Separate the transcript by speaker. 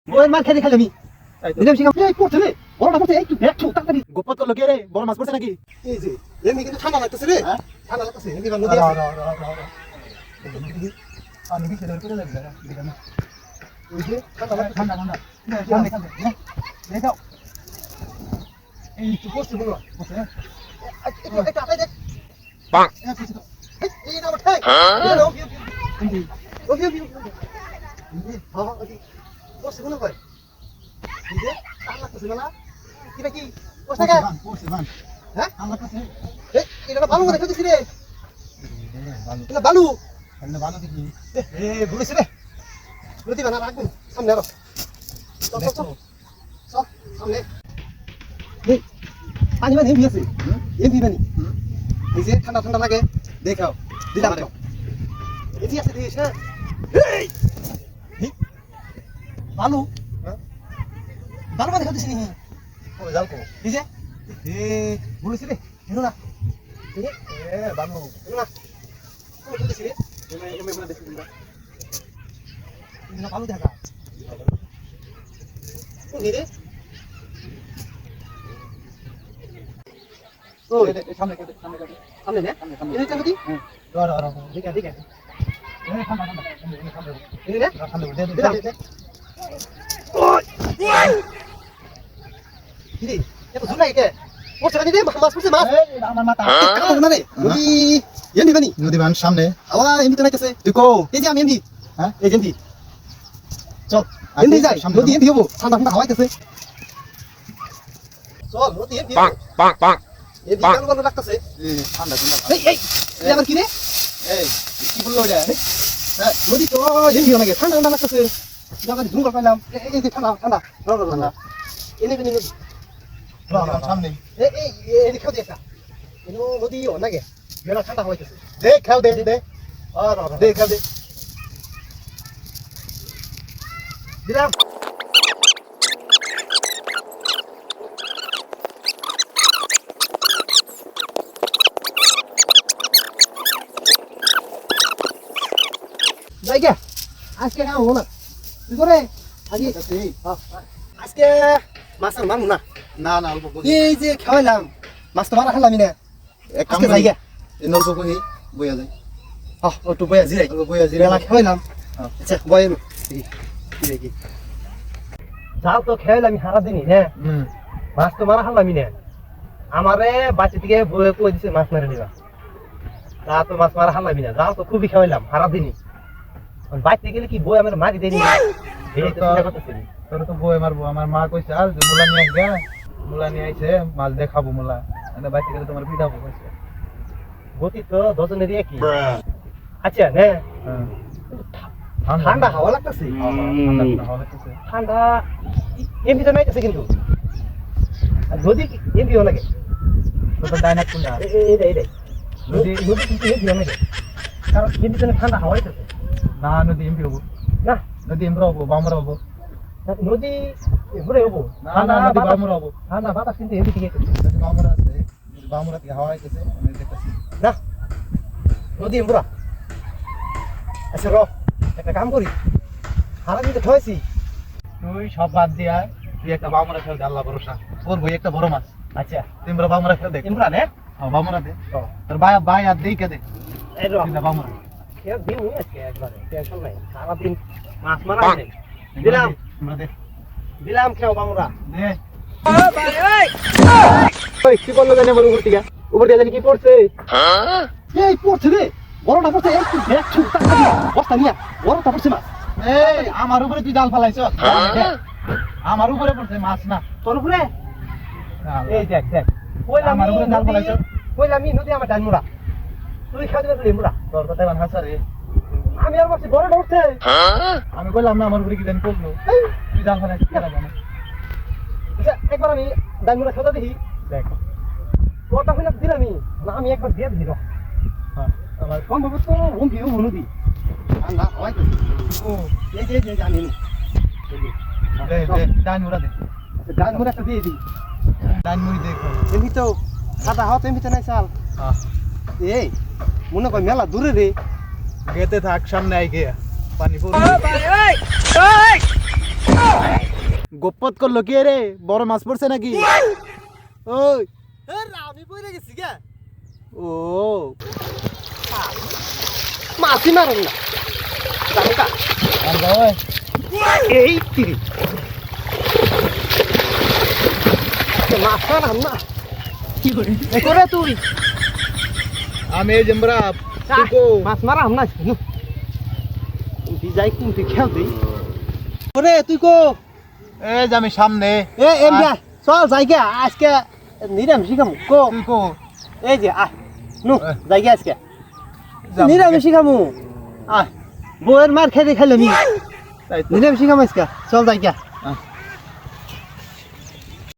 Speaker 1: ওই মার খেতে খেলে আমি দিলাম শিখা এই পড়ছে রে বড়টা পড়ছে একটু দেখছো তাড়াতাড়ি গোপত করলো কে রে বড় মাছ পড়ছে নাকি এই যে এমনি কিন্তু ঠান্ডা লাগতেছে রে ঠান্ডা লাগতেছে এমনি নদী আছে পানি কি ছেড়ে করে লাগবে দিকে না ওই যে ঠান্ডা ঠান্ডা দেখো এই তো পড়ছে বড় পড়ছে এটা দেখ বাহ এই না উঠাই ওকে বাবা পড়ছে কোন কয় এই যে ঠান্ডা লাগতেছে না কি কি পড়ছে কে পড়ছে মান হ্যাঁ ঠান্ডা লাগতেছে এই এটা ভালো করে দেখছিস রে এটা বালু সামনে বালু দেখি এ ভুলেছে রে নদী বানা রাখবো সামনে আরো চল সামনে এই পানি মানে হেভি আছে হেভি পানি এই যে ঠান্ডা ঠান্ডা লাগে দেখাও দিলাম তো এই আছে দেখিস হ্যাঁ বালু বালু মানে দেখছিস নি ও যাও কো এই যে এ ভুলেছে রে হেরো না এ বালু হেরো না ও দেখছিস রে এমএ বলে দেখছিস না ভালো দেখা ও রে ও সামনে না এই তো নদী র ঠিক আছে এই ঠান্ডা এই না সামনে দে কি রে এত ঝুলাই কে পড়ছে না রে মাছ পড়ছে মাছ এই আমার মাথা না রে নদী এমনি বানি নদী বান সামনে আওয়া এমনি তো নাইতেছে দেখো এই যে আমি এমনি হ্যাঁ এই এমনি চল এমনি যাই নদী এমনি হবো ঠান্ডা ঠান্ডা হাওয়াইতেছে চল নদী এমনি পাক এই বিকাল বল রাখতেছে ঠান্ডা এই আবার কি রে এই কি বললো এটা হ্যাঁ নদী তো এমনি লাগে ঠান্ডা ঠান্ডা লাগতেছে যখন ঢুকা পাইলাম এই যে ঠান্ডা ঠান্ডা এনে নদী সামনে এই খাও দেখা এনো নদী অনাগে মেলা ঠান্ডা হইতেছে দে খাও দে আর দে খাও দে দিলাম যাইগা আজকে খাও না কি করে আগে আজকে মাছ আর মারবো না না অল্প এই যে খাওয়াইলাম মাছ তো মারা খেলাম না এক কাম জায়গা এই নলপ কই বইয়া যায় ও তো বইয়া জিরাই মেলা খাওয়াইলাম আচ্ছা বইয়া কি যাও তো খাওয়াইলাম সারা দিনই হ্যাঁ মাছ তো মারা খেলাম না আমারে বাচ্চা থেকে বইয়া কই দিছে মাছ মারে নিবা তা তো মাছ মারা খেলাম না যাও তো খুবই খাওয়াইলাম সারা দিনই বাইতে গেলে কি বই আমার মারি দেয়নি এই তো চিন্তা করতেছি তোর তো বই মারবো আমার মা কইছে আর মুলা নিয়ে আসবে মুলা নিয়ে আইছে মাছ দেখাবো মুলা মানে বাইতে গেলে তোমার পিঠাবো কইছে গতি তো দজনেরই একই আচ্ছা নে ঠান্ডা হাওয়া লাগতেছে ঠান্ডা এমনি তো নাইতেছে কিন্তু নদী এমনিও লাগে তো ডাইনাক কোনটা এই নদী কিন্তু এমনিও লাগে কারণ এমনি তো ঠান্ডা হাওয়া আইতেছে না নদী এমপি হবো না নদী এমরা হবো বামরা হবো নদী ঘুরে হবো না নদী বামরা হবো না বাতাস কিন্তু এমপি থেকে নদী বামরা আছে বামরা থেকে হাওয়া আইতেছে আমি দেখতেছি না নদী এমরা আচ্ছা র একটা কাম করি হারা দিতে ঠয়েছি তুই সব বাদ দিয়া তুই একটা বামরা খেল দে আল্লাহ ভরসা তোর বই একটা বড় মাছ আচ্ছা তোমরা বামরা খেল দেখ এমরা নে বামরা দে তোর ভাই আর দেই কে দে এই র বামরা খেল দিই আজকে একবারে টেনশন নাই সারা দিন মাছ মারা আছে দিলাম খেও বামরা দে ও ভাই ওই কি বললো জানি আমার উপর দিয়ে জানি কি পড়ছে হ্যাঁ এই পড়ছে রে বড়টা পড়ছে একটু দেখ ছুটতা খাবি বস্তা নিয়া বড়টা পড়ছে মাছ এই আমার উপরে তুই জাল ফেলাইছ আমার উপরে পড়ছে মাছ না তোর উপরে এই দেখ কইলাম আমার উপরে জাল ফেলাইছ কইলাম নদী আমার ডানমুরা তুই খাওয়া দিবি লিমুরা তোর কথা বান হাসা রে আমি আর বলছি বড়টা উঠছে আমি কইলাম না আমার উপরে কি জানি পড়লো তুই জাল ফেলাইছ কি লাগে না আচ্ছা একবার আমি ডানমুরা খাওয়া দেখি দেখ তোরটা কইলাম দিলামি না আমি একবার দিয়ে দিই আমার সম্ভবত হুমকিও নদী ঠান্ডা হয়তো ও এই যে জানি দে ডানমুরা দে ডানমুরা একটা দিয়ে দিই ডানমুরি দেখো এমনি তো সাদা হাত এমনিতে নাই চাল এই মনে কর মেলা দূরে রে গেতে থাক সামনে আই গিয়া পানি পড়ে গোপত করলো কে রে? বড় মাছ পড়ছে নাকি? ওই
Speaker 2: আমি পড়ে গেছি গা।
Speaker 1: ও
Speaker 2: মাছই মারেন না জানকা এই তিরি মাছ মারাম না কি করে তুই
Speaker 1: আমি এই জমরা তুকো
Speaker 2: মাছ মারাম না তুই যাই কোনটি খেয়াল দিই ওরে তুই কো
Speaker 1: এই যে আমি সামনে
Speaker 2: এ এমডা চল যাইগা আজকে নিরামিষ খামু কো
Speaker 1: তুই কো
Speaker 2: এই যে আয় নু যাইগা আজকে
Speaker 1: যাম।
Speaker 2: নিরামিষ খামু আয় বউয়ের মার খেতে খাইলাম
Speaker 1: তাই তো।
Speaker 2: নিরামিষ খাম আজকে চল যাইগা
Speaker 1: আহ।